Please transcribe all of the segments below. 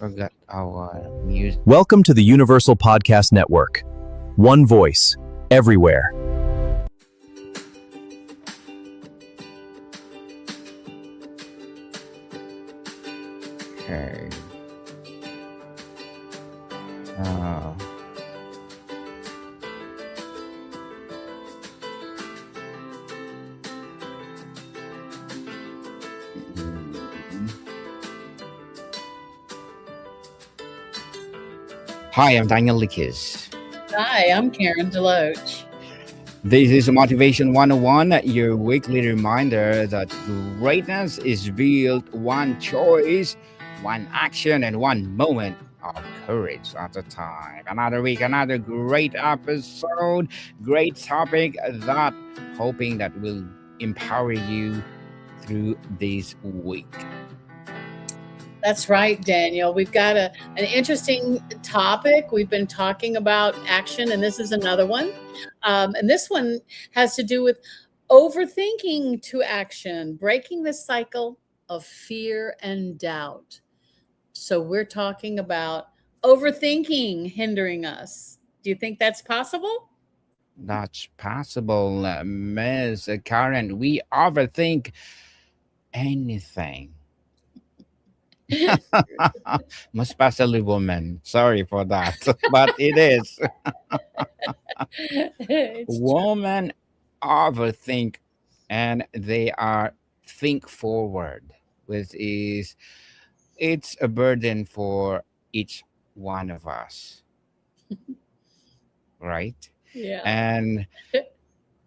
forgot our music. Welcome to the Universal Podcast Network. One voice, everywhere. Okay. Uh, mm. Hi, I'm Daniel Likis. Hi, I'm Karen Deloach. This is Motivation 101, your weekly reminder that greatness is built one choice, one action, and one moment of courage at a time. Another week, another great episode, great topic that hoping that will empower you through this week. That's right, Daniel. We've got an interesting topic. We've been talking about action, and this is another one. And this one has to do with overthinking to action, breaking the cycle of fear and doubt. So we're talking about overthinking hindering us. Do you think that's possible? That's possible, Miss Karen. We overthink anything. Especially women. Sorry for that, but it is. It's true. Women overthink and they are think forward, which is it's a burden for each one of us, right? Yeah. And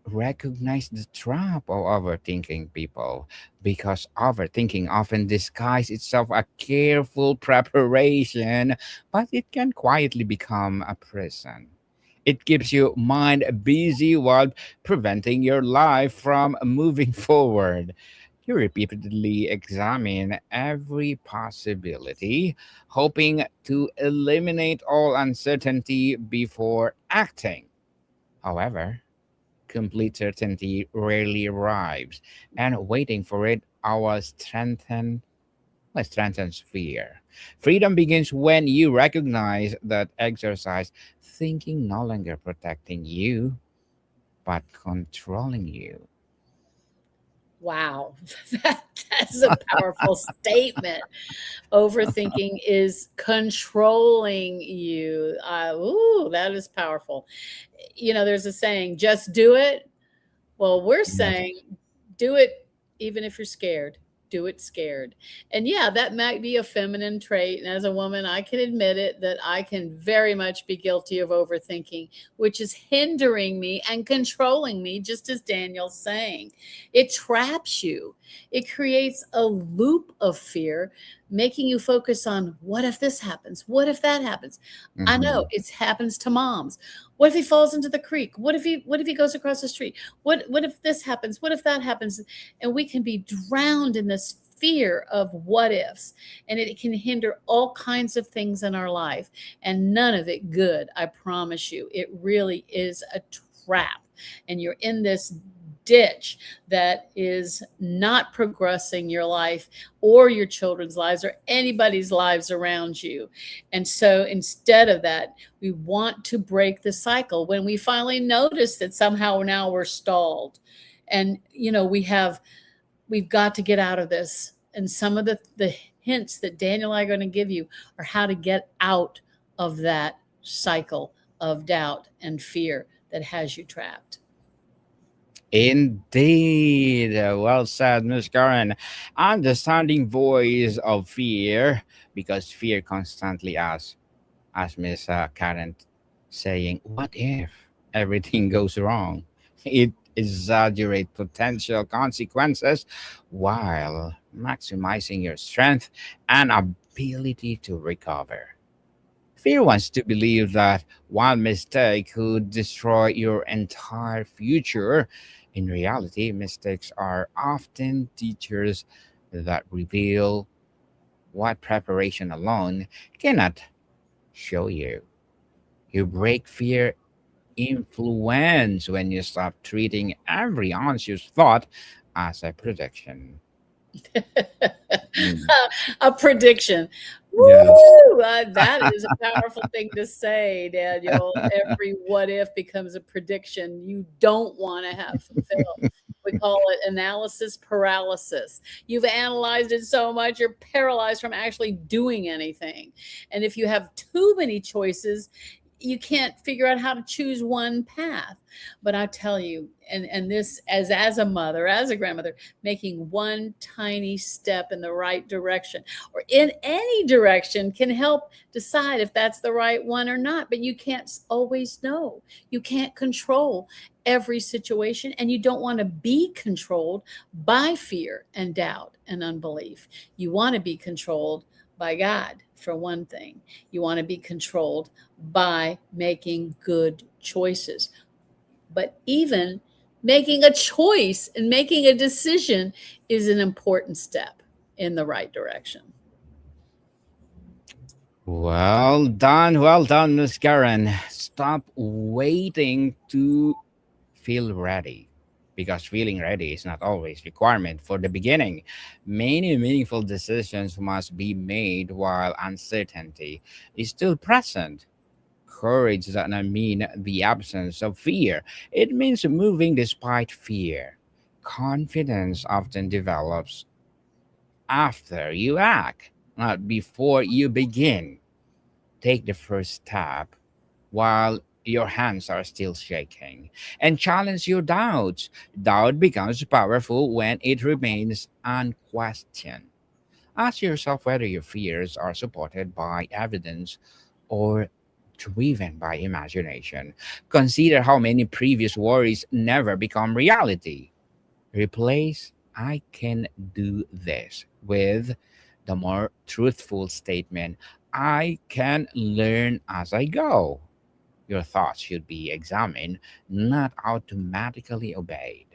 recognize the trap of overthinking people because overthinking often disguises itself a careful preparation, but it can quietly become a prison. It keeps your mind busy while preventing your life from moving forward. You repeatedly examine every possibility, hoping to eliminate all uncertainty before acting. However, complete certainty rarely arrives, and waiting for it our strengthens fear. Freedom begins when you recognize that exercise thinking no longer protecting you, but controlling you. Wow, that's a powerful statement. Overthinking is controlling you. Ooh, that is powerful. There's a saying, just do it. Well, we're Yes. saying do it even if you're scared. Do it scared. And yeah, that might be a feminine trait. And as a woman, I can admit it that I can very much be guilty of overthinking, which is hindering me and controlling me, just as Daniel's saying. It traps you, it creates a loop of fear, making you focus on what if this happens? What if that happens? I know Mhm. it happens to moms. What if he falls into the creek? What if he goes across the street? What if this happens? What if that happens? And we can be drowned in this fear of what ifs, and it can hinder all kinds of things in our life, and none of it good. I promise you, it really is a trap, and you're in this ditch that is not progressing your life or your children's lives or anybody's lives around you. And so instead of that, we want to break the cycle when we finally notice that somehow now we're stalled. And we've got to get out of this. And some of the hints that Daniel and I are going to give you are how to get out of that cycle of doubt and fear that has you trapped. Indeed. Well said, Miss Karen. Understanding voice of fear, because fear constantly asks, as Miss Karen saying, what if everything goes wrong? It exaggerates potential consequences while maximizing your strength and ability to recover. Fear wants to believe that one mistake could destroy your entire future. In reality, mistakes are often teachers that reveal what preparation alone cannot show you. You break fear influence when you stop treating every anxious thought as a prediction. Mm. A prediction. Yes. Woo! That is a powerful thing to say, Daniel. Every what if becomes a prediction you don't want to have fulfilled. We call it analysis paralysis. You've analyzed it so much, you're paralyzed from actually doing anything. And if you have too many choices, you can't figure out how to choose one path. But I tell you, and this as a mother, as a grandmother, making one tiny step in the right direction or in any direction can help decide if that's the right one or not. But you can't always know. You can't control every situation, and you don't want to be controlled by fear and doubt and unbelief. You want to be controlled by God, for one thing. You want to be controlled by making good choices. But even making a choice and making a decision is an important step in the right direction. Well done, Miss Karen. Stop waiting to feel ready, because feeling ready is not always requirement for the beginning. Many meaningful decisions must be made while uncertainty is still present. Courage does not mean the absence of fear. It means moving despite fear. Confidence often develops after you act, not before you begin. Take the first step while your hands are still shaking, and challenge your doubts. Doubt becomes powerful when it remains unquestioned. Ask yourself whether your fears are supported by evidence or driven by imagination. Consider how many previous worries never become reality. Replace "I can do this" with the more truthful statement "I can learn as I go." Your thoughts should be examined, not automatically obeyed.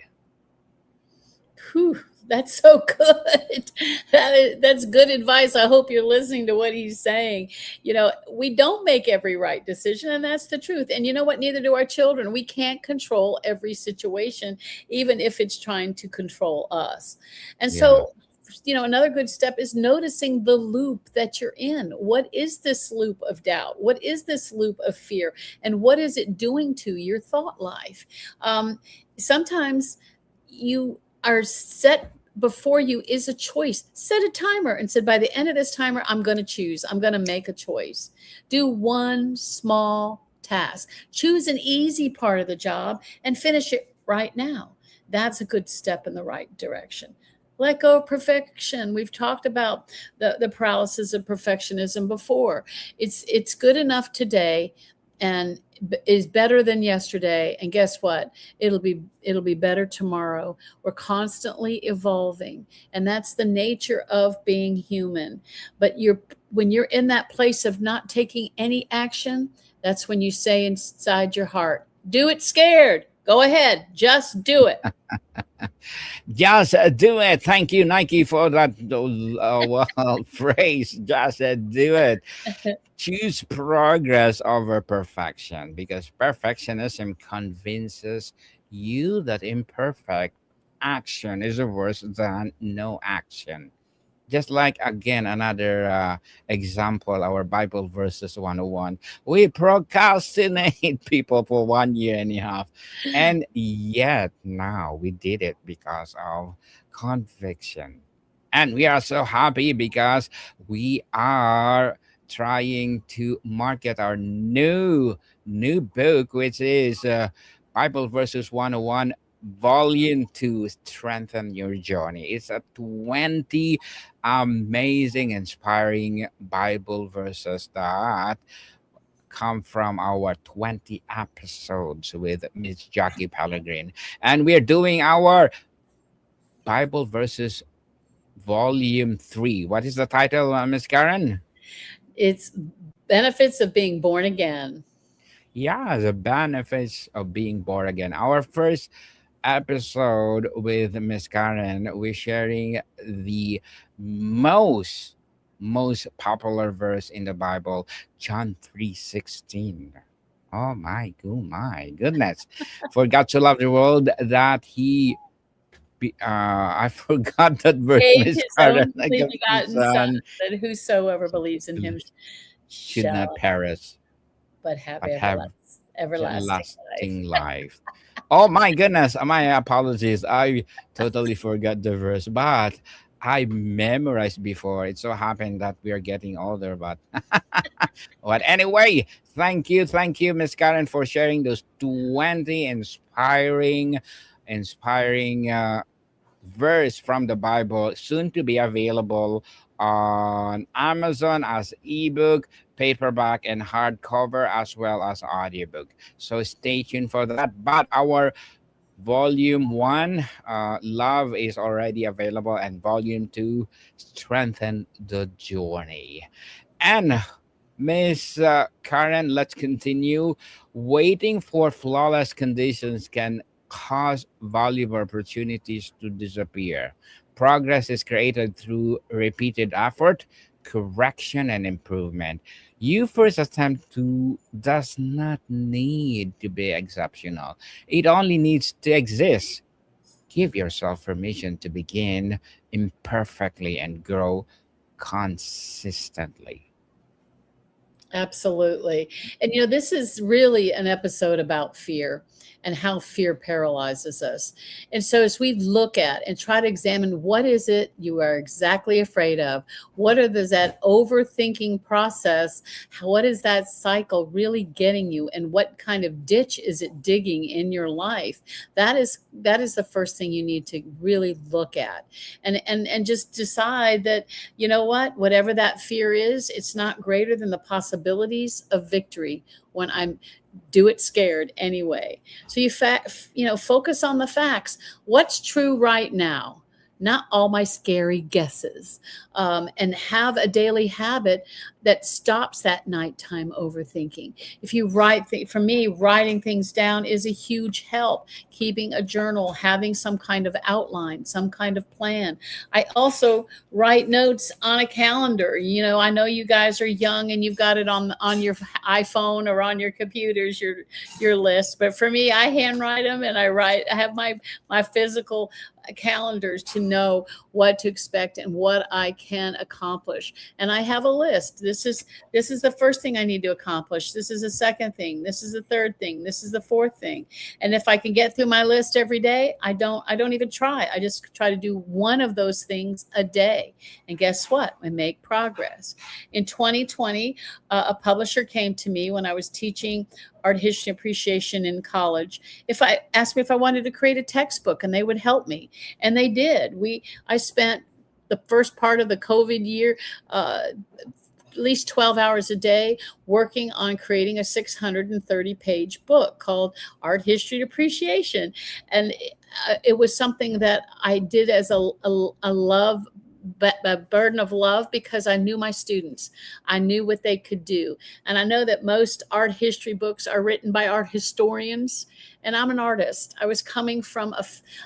Whew, that's so good. That's good advice. I hope you're listening to what he's saying. We don't make every right decision, and that's the truth. And you know what? Neither do our children. We can't control every situation, even if it's trying to control us. And Yeah. so, another good step is noticing the loop that you're in. What is this loop of doubt? What is this loop of fear? And what is it doing to your thought life? Sometimes you are set before you is a choice. Set a timer and said, by the end of this timer, I'm going to choose. I'm going to make a choice. Do one small task. Choose an easy part of the job and finish it right now. That's a good step in the right direction. Let go of perfection. We've talked about the paralysis of perfectionism before. It's good enough today and is better than yesterday. And guess what? It'll be better tomorrow. We're constantly evolving, and that's the nature of being human. But when you're in that place of not taking any action, that's when you say inside your heart, do it scared. Go ahead, just do it. Just do it. Thank you, Nike, for that phrase. Just do it. Choose progress over perfection, because perfectionism convinces you that imperfect action is worse than no action. Just like, again, another example, our Bible verses 101. We procrastinate people for 1 year and a half, and yet now we did it because of conviction. And we are so happy because we are trying to market our new book, which is Bible verses 101 volume 2, strengthen your journey. It's a 20 amazing, inspiring Bible verses that come from our 20 episodes with Miss Jackie Pellegrin. And we're doing our Bible verses volume 3. What is the title, Miss Karen? It's benefits of being born again. Yeah, the benefits of being born again. Our first episode with Miss Karen, we're sharing the most popular verse in the Bible, John 3:16. Oh my goodness. For God to love the world that he I forgot that verse, Gave Miss his Karen. I only got the begotten Son, son that whosoever believes in him should not shall not, perish, but have but have everlasting life. lasting life. Oh my goodness, my apologies. I totally forgot the verse, but I memorized before. It so happened that we are getting older, but but anyway, thank you, Miss Karen, for sharing those 20 inspiring verse from the Bible, soon to be available on Amazon as ebook, paperback, and hardcover, as well as audiobook. So stay tuned for that. But our volume one, Love, is already available, and volume two, Strengthen the Journey. And Miss Karen, let's continue. Waiting for flawless conditions can cause valuable opportunities to disappear. Progress is created through repeated effort, correction, and improvement. Your first attempt to does not need to be exceptional. It only needs to exist. Give yourself permission to begin imperfectly and grow consistently. Absolutely. And this is really an episode about fear and how fear paralyzes us. And so as we look at and try to examine what is it you are exactly afraid of? What are that overthinking process? What is that cycle really getting you, and what kind of ditch is it digging in your life? That is the first thing you need to really look at. And just decide that, whatever that fear is, it's not greater than the possibilities of victory when I'm do it scared anyway. So focus on the facts. What's true right now? Not all my scary guesses. And have a daily habit that stops that nighttime overthinking. If you for me, writing things down is a huge help. Keeping a journal, having some kind of outline, some kind of plan. I also write notes on a calendar. I know you guys are young and you've got it on your iPhone or on your computers, your list. But for me, I handwrite them, and I have my physical calendars to know what to expect and what I can accomplish. And I have a list. This is the first thing I need to accomplish. This is the second thing. This is the third thing. This is the fourth thing. And if I can get through my list every day, I don't even try. I just try to do one of those things a day. And guess what? I make progress. In 2020, a publisher came to me when I was teaching art history appreciation in college. If I asked me if I wanted to create a textbook, and they would help me, and they did. I spent the first part of the COVID year, at least 12 hours a day, working on creating a 630-page book called Art History Appreciation. And it was something that I did as a love, but a burden of love, because I knew my students. I knew what they could do. And I know that most art history books are written by art historians, and I'm an artist. I was coming from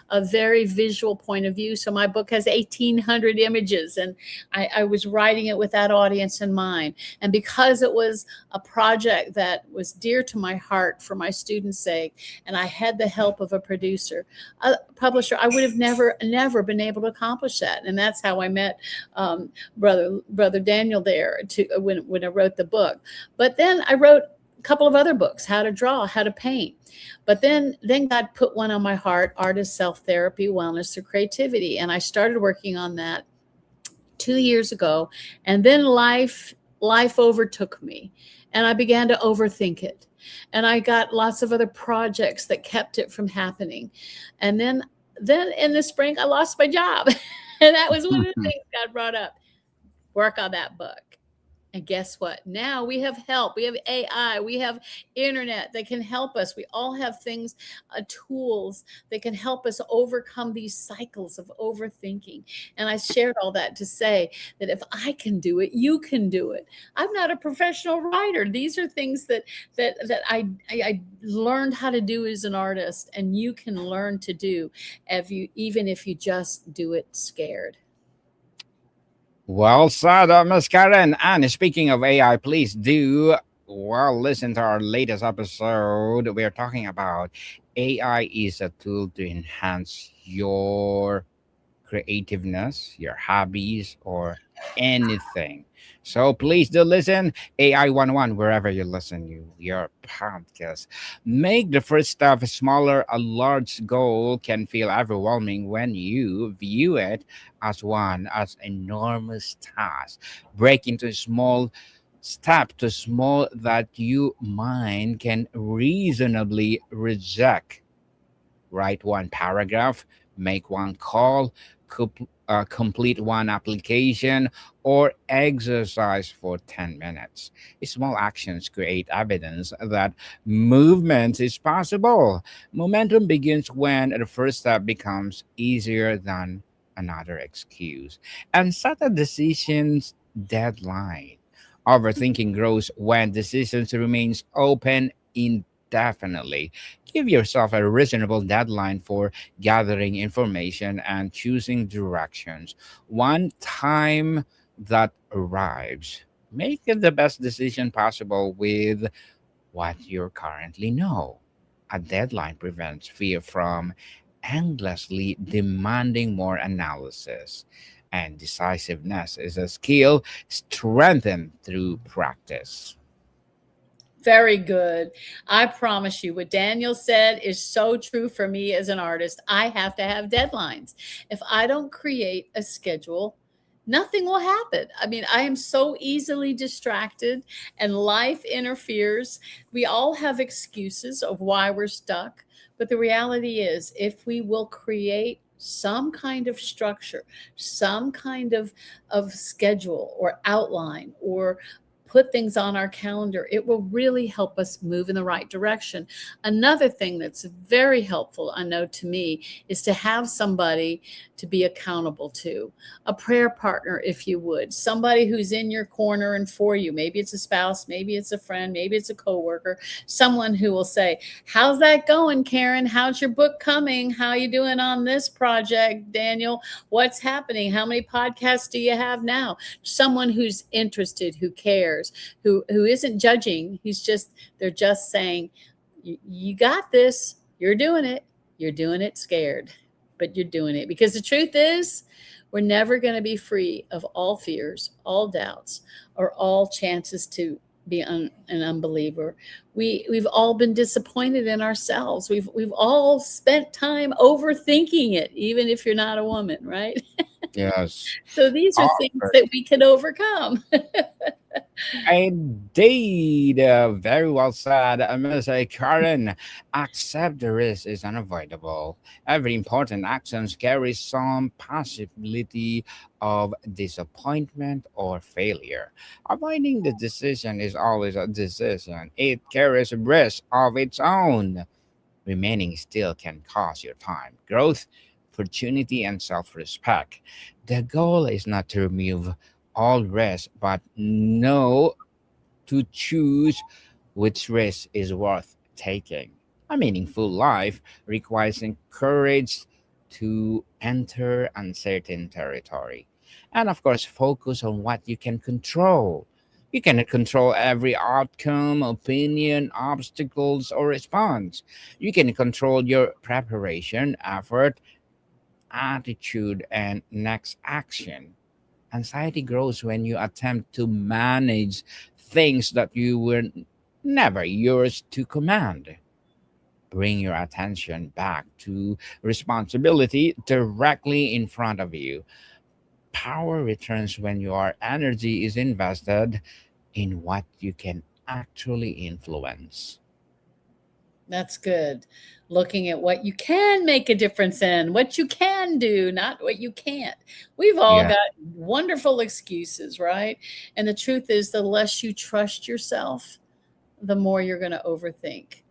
a very visual point of view. So my book has 1,800 images, and I was writing it with that audience in mind. And because it was a project that was dear to my heart for my students' sake, and I had the help of a producer, a publisher, I would have never been able to accomplish that. And that's how I met brother Daniel there when I wrote the book. But then I wrote a couple of other books: how to draw, how to paint. But then God put one on my heart: artist self-therapy, wellness through creativity. And I started working on that 2 years ago. And then life overtook me, and I began to overthink it. And I got lots of other projects that kept it from happening. And then in the spring, I lost my job. And that was one of the things God brought up: work on that book. And guess what? Now we have help. We have AI. We have internet that can help us. We all have things, tools that can help us overcome these cycles of overthinking. And I shared all that to say that if I can do it, you can do it. I'm not a professional writer. These are things that I learned how to do as an artist, and you can learn to do even if you just do it scared. Well said, Miss Karen. And speaking of AI, please do listen to our latest episode. We are talking about AI is a tool to enhance your creativeness, your hobbies, or anything. So please do listen, AI 101, wherever you listen you your podcast. Make the first step smaller. A large goal can feel overwhelming when you view it as enormous task. Break into small step to small that you mind can reasonably reject. Write one paragraph, make one call, complete one application, or exercise for 10 minutes. Small actions create evidence that movement is possible. Momentum begins when the first step becomes easier than another excuse. And set a decision's deadline. Overthinking grows when decisions remains open indefinitely. Give yourself a reasonable deadline for gathering information and choosing directions. One time that arrives, make it the best decision possible with what you currently know. A deadline prevents fear from endlessly demanding more analysis. And decisiveness is a skill strengthened through practice. Very good. I promise you, what Daniel said is so true for me as an artist. I have to have deadlines. If I don't create a schedule, nothing will happen. I mean, I am so easily distracted and life interferes. We all have excuses of why we're stuck. But the reality is, if we will create some kind of structure, some kind of schedule or outline, or put things on our calendar, it will really help us move in the right direction. Another thing that's very helpful, I know to me, is to have somebody to be accountable to, a prayer partner, if you would, somebody who's in your corner and for you. Maybe it's a spouse, maybe it's a friend, maybe it's a coworker, someone who will say, "How's that going, Karen? How's your book coming? How you doing on this project, Daniel? What's happening? How many podcasts do you have now?" Someone who's interested, who cares, who isn't judging. They're just saying, "You got this. You're doing it. You're doing it scared, but you're doing it." Because the truth is, we're never going to be free of all fears, all doubts, or all chances to be an unbeliever. We've all been disappointed in ourselves. We've all spent time overthinking it, even if you're not a woman, right? Yes. So these are things that we can overcome. Indeed, very well said, Miss Karen. Accept the risk is unavoidable. Every important action carries some possibility of disappointment or failure. Avoiding the decision is always a decision. It carries a risk of its own. Remaining still can cost your time, growth, opportunity, and self respect. The goal is not to remove all risk, but know to choose which risk is worth taking. A meaningful life requires courage to enter uncertain territory. And of course, focus on what you can control. You cannot control every outcome, opinion, obstacles, or response. You can control your preparation, effort, attitude, and next action. Anxiety grows when you attempt to manage things that you were never yours to command. Bring your attention back to responsibility directly in front of you. Power returns when your energy is invested in what you can actually influence. That's good. Looking at what you can make a difference in, what you can do, not what you can't. We've all Yeah. got wonderful excuses, right? And the truth is, the less you trust yourself, the more you're going to overthink.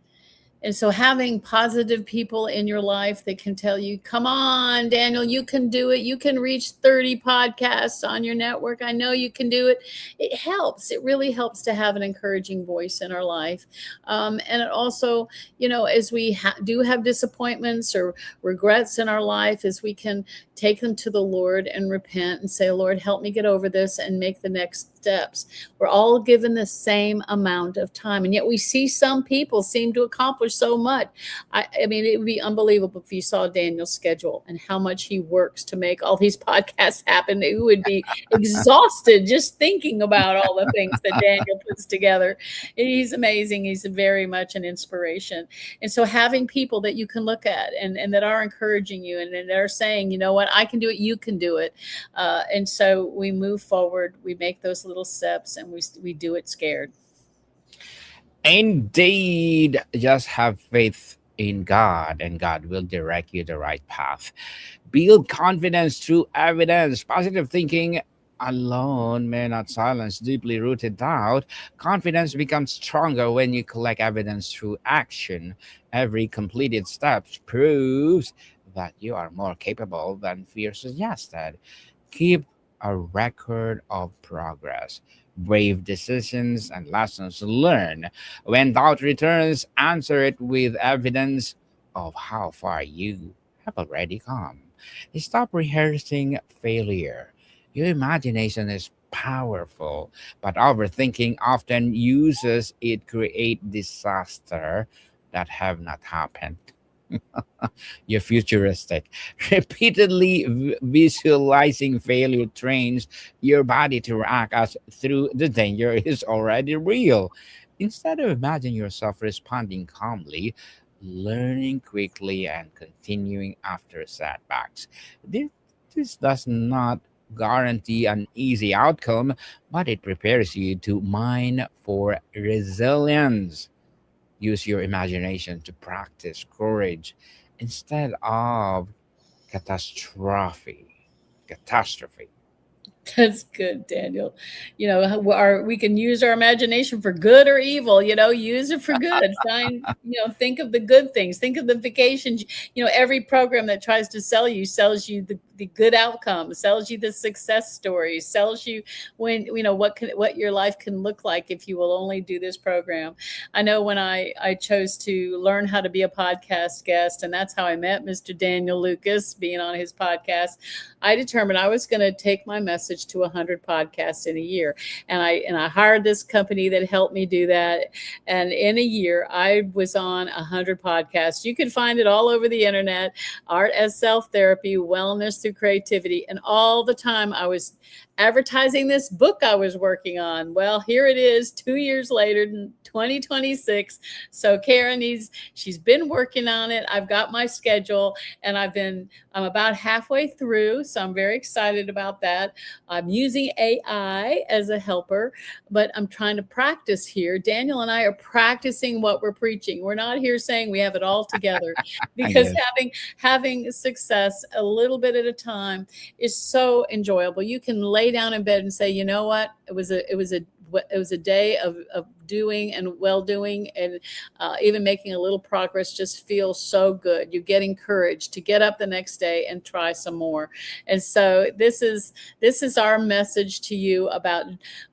And so having positive people in your life that can tell you, "Come on, Daniel, you can do it. You can reach 30 podcasts on your network. I know you can do it." It helps. It really helps to have an encouraging voice in our life. And it also, as we do have disappointments or regrets in our life, as we can take them to the Lord and repent and say, "Lord, help me get over this and make the next steps. We're all given the same amount of time. And yet we see some people seem to accomplish so much. I mean, it would be unbelievable if you saw Daniel's schedule and how much he works to make all these podcasts happen. It would be exhausted just thinking about all the things that Daniel puts together. He's amazing. He's very much an inspiration. And so having people that you can look at and that are encouraging you and that are saying, you know what, I can do it, you can do it. And so we move forward, we make those little steps, and we do it scared. Indeed, just have faith in God, and God will direct you the right path. Build confidence through evidence. Positive thinking alone may not silence deeply rooted doubt. Confidence becomes stronger when you collect evidence through action. Every completed step proves that you are more capable than fear suggested. Keep a record of progress, brave decisions, and lessons learned. When doubt returns, answer it with evidence of how far you have already come. Stop rehearsing failure. Your imagination is powerful, but overthinking often uses it create disaster that have not happened. You're futuristic. Repeatedly visualizing failure trains your body to react as through the danger is already real. Instead of imagining yourself responding calmly, learning quickly, and continuing after setbacks. This, this does not guarantee an easy outcome, but it prepares you to mine for resilience. Use your imagination to practice courage instead of catastrophe. Catastrophe. That's good, Daniel. You know, we can use our imagination for good or evil. You know, use it for good. Find, think of the good things. Think of the vacations. You know, every program that tries to sell you sells you the good outcome, sells you the success stories, sells you when what your life can look like if you will only do this program. I know when I chose to learn how to be a podcast guest, and that's how I met Mr. Daniel Lucas, being on his podcast. I determined I was going to take my message to 100 podcasts in a year, and I hired this company that helped me do that. And in a year, I was on 100 podcasts. You can find it all over the internet. Art as self therapy, wellness through creativity, and all the time I was advertising this book I was working on. Well, here it is 2 years later in 2026. So Karen, she's been working on it. I've got my schedule, and I'm about halfway through. So I'm very excited about that. I'm using AI as a helper, but I'm trying to practice here. Daniel and I are practicing what we're preaching. We're not here saying we have it all together, because Yes. having success a little bit at a time is so enjoyable. You can lay down in bed and say, you know what, it was a day of doing and well doing, and even making a little progress just feels so good. You get encouraged to get up the next day and try some more. And so this is our message to you about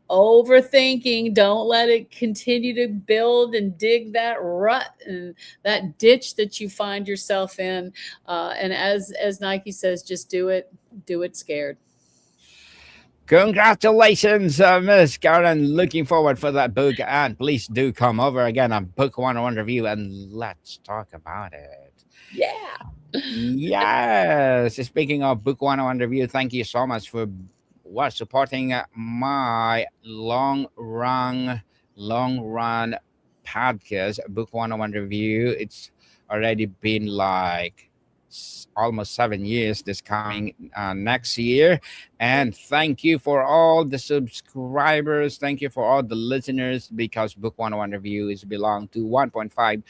overthinking. Don't let it continue to build and dig that rut and that ditch that you find yourself in. And as Nike says, just do it scared. Congratulations, Miss Karen. Looking forward for that book. And please do come over again on Book 101 Review and let's talk about it. Yeah. Yes. Speaking of Book 101 Review, thank you so much for supporting my long run podcast, Book 101 Review. It's already been like almost 7 years this coming next year. And thank you for all the subscribers. Thank you for all the listeners, because Book 101 Review is belong to 1.5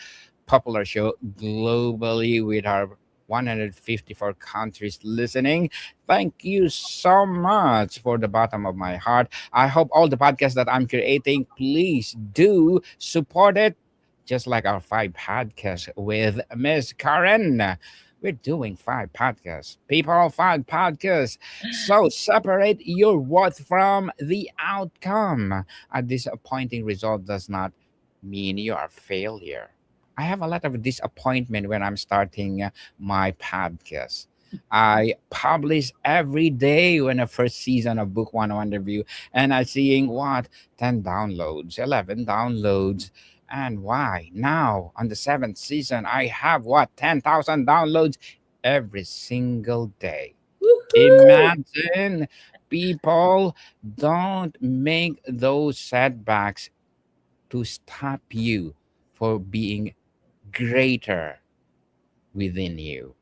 popular show globally with our 154 countries listening. Thank you so much for the bottom of my heart. I hope all the podcasts that I'm creating, please do support it. Just like our 5 podcasts with Miss Karen. We're doing 5 podcasts. People, 5 podcasts. So separate your worth from the outcome. A disappointing result does not mean you are a failure. I have a lot of disappointment when I'm starting my podcast. I publish every day when the first season of Book 101 review, and I'm seeing what 10 downloads, 11 downloads, and why now on the seventh season I have what 10,000 downloads every single day. Woohoo! Imagine, people, don't make those setbacks to stop you for being greater within you.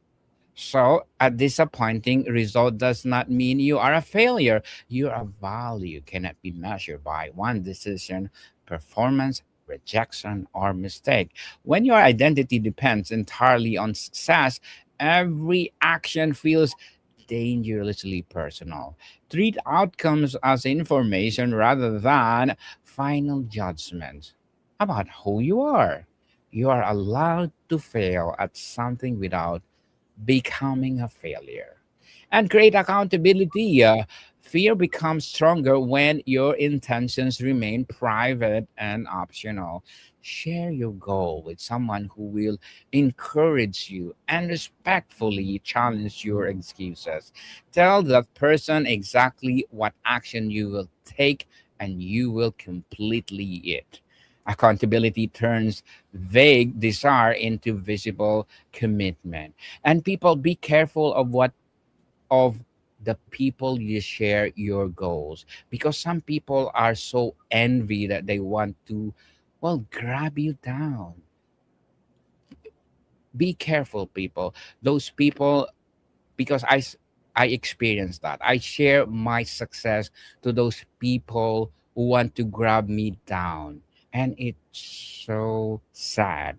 So, a disappointing result does not mean you are a failure. Your value cannot be measured by one decision, performance, rejection, or mistake. When your identity depends entirely on success, every action feels dangerously personal. Treat outcomes as information rather than final judgment about who you are. You are allowed to fail at something without becoming a failure. And create accountability. Fear becomes stronger when your intentions remain private and optional. Share your goal with someone who will encourage you and respectfully challenge your excuses. Tell that person exactly what action you will take, and you will completely it. Accountability turns vague desire into visible commitment. And people, be careful of what of the people you share your goals, because some people are so envy that they want to, well, grab you down. Be careful, people. Those people, because I experienced that. I share my success to those people who want to grab me down, and it's so sad.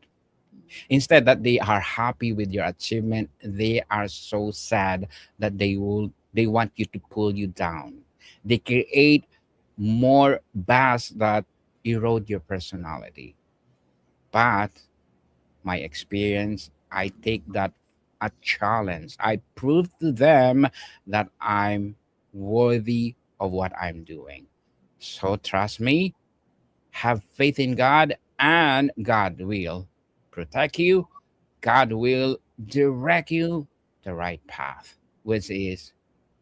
Instead that they are happy with your achievement, they are so sad that they want you to pull you down. They create more bass that erode your personality. But my experience, I take that a challenge. I prove to them that I'm worthy of what I'm doing. So trust me, have faith in God, and God will protect you. God will direct you the right path, which is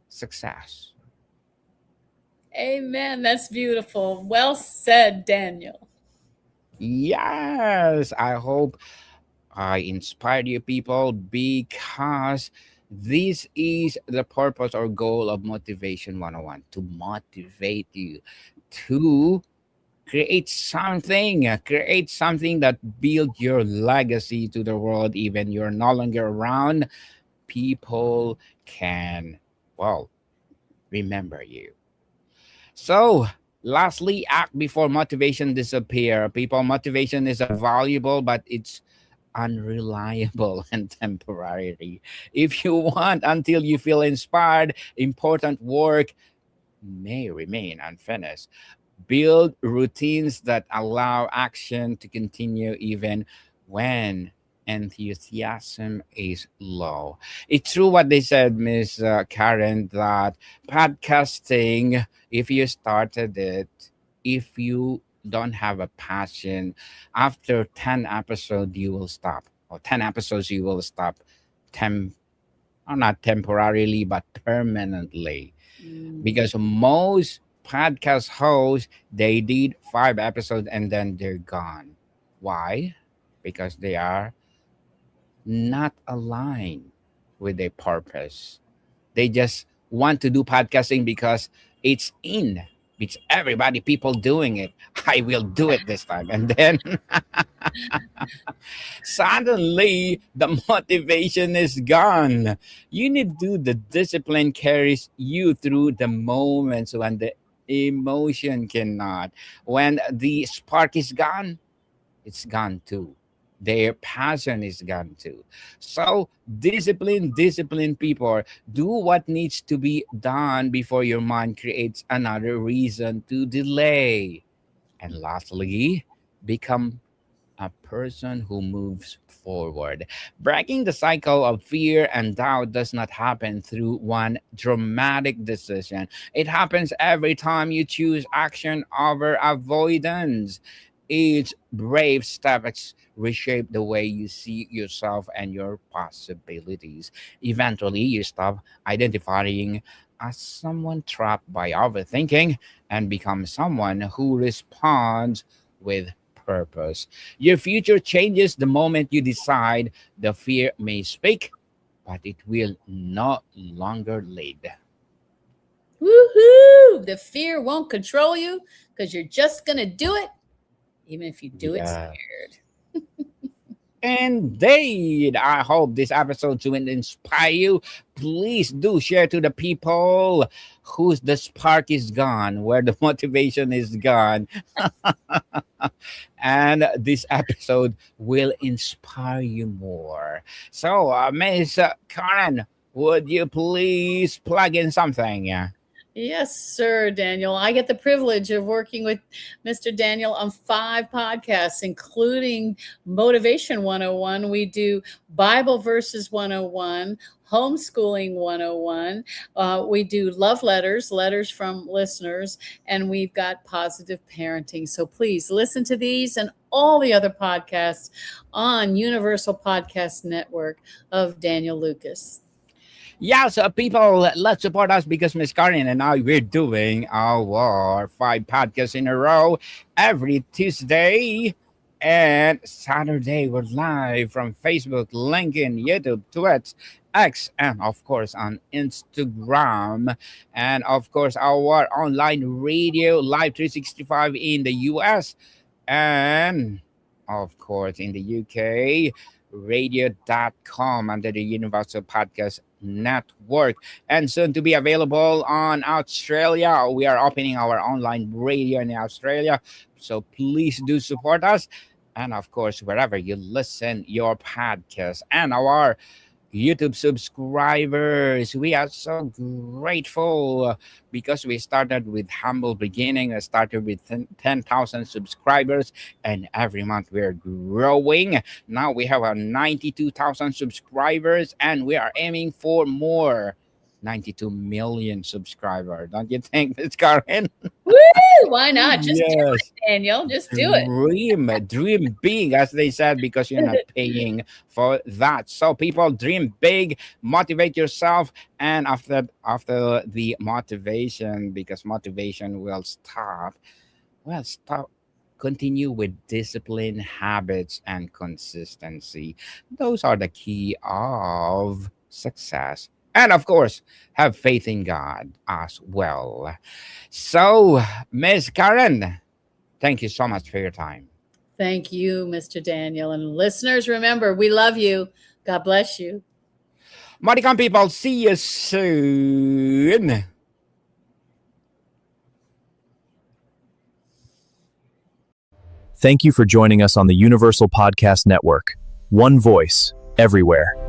success. Amen. That's beautiful. Well said, Daniel. Yes, I hope I inspired you, people, because this is the purpose or goal of Motivation 101, to motivate you to create something that build your legacy to the world. Even you're no longer around, people can, well, remember you. So lastly, act before motivation disappear. People, motivation is a valuable, but it's unreliable and temporary. If you want until you feel inspired, important work may remain unfinished. Build routines that allow action to continue even when enthusiasm is low. It's true what they said, Miss Karen, that podcasting, if you started it, if you don't have a passion, after 10 episodes, you will stop. Or 10 episodes, you will stop. Tem- or not temporarily, but permanently, Mm. because most podcast hosts, they did 5 episodes and then they're gone. Why? Because they are not aligned with their purpose. They just want to do podcasting because it's in. It's everybody, people doing it. I will do it this time. And then suddenly the motivation is gone. You need to, the discipline carries you through the moments when the emotion cannot. When the spark is gone, it's gone too. Their passion is gone too. So discipline people. Do what needs to be done before your mind creates another reason to delay. And lastly, become a person who moves forward. Breaking the cycle of fear and doubt does not happen through one dramatic decision. It happens every time you choose action over avoidance. Each brave step reshape the way you see yourself and your possibilities. Eventually, you stop identifying as someone trapped by overthinking and become someone who responds with purpose. Your future changes the moment you decide. The fear may speak, but it will no longer lead. Woohoo! The fear won't control you because you're just going to do it, even if you do it Yeah. scared. Indeed. I hope this episode will inspire you. Please do share to the people whose the spark is gone, where the motivation is gone. And this episode will inspire you more. So, Miss Karen, would you please plug in something? Yeah. Yes, sir, Daniel. I get the privilege of working with Mr. Daniel on 5 podcasts, including Motivation 101. We do Bible Verses 101, Homeschooling 101. We do love letters, letters from listeners, and we've got positive parenting. So please listen to these and all the other podcasts on Universal Podcast Network of Daniel Lucas. Yes, people, let's support us because Miss Karen and I, we're doing our 5 podcasts in a row every Tuesday and Saturday. We're live from Facebook, LinkedIn, YouTube, Twitch, X, and of course on Instagram. And of course, our online radio, Live 365 in the US and of course in the UK, radio.com under the Universal Podcast Network, and soon to be available on Australia. We are opening our online radio in Australia, so please do support us. And of course, wherever you listen your podcast and our YouTube subscribers. We are so grateful because we started with humble beginning. I started with 10,000 subscribers, and every month we're growing. Now we have a 92,000 subscribers, and we are aiming for more. 92 million subscribers. Don't you think, Miss Karen? Woo! Why not? Just do it, Yes. Daniel. Just do it. Dream big, as they said, because you're not paying for that. So people, dream big, motivate yourself, and after the motivation, because motivation will stop, well, stop. Continue with discipline, habits, and consistency. Those are the key of success. And of course, have faith in God as well. So, Miss Karen, thank you so much for your time. Thank you, Mr. Daniel. And listeners, remember, we love you. God bless you. Maricon people, see you soon. Thank you for joining us on the Universal Podcast Network. One voice, everywhere.